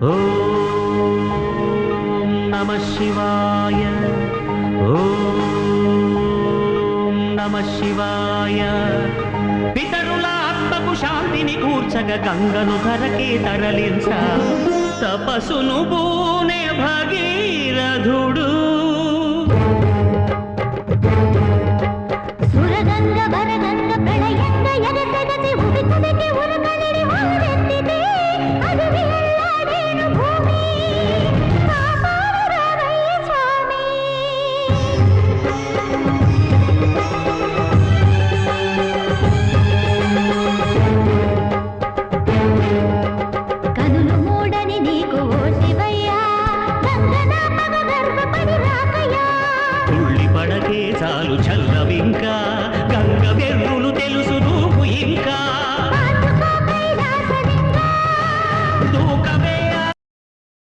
ఓం నమః శివాయ ఓం నమః శివాయ పితరుల ఆత్మకు శాంతిని కూర్చగ గంగను ధరకే తరలించ తపస్సును పూనే భగీరథుడు సురగంగ వరగంగ ప్రళయంగ ఎగసెగసి ఉబికుబికి ఉరకలిడి హారెత్తితే అదువి అల్లాడేను భూమి కాపాడు రామయ్య స్వామి కనులు మూడని నీకు ఓ శివయ్యా గంగనా మగ గర్భపడి రాకయ్యా తుళ్ళి పడకే చాలు చల్లవింకా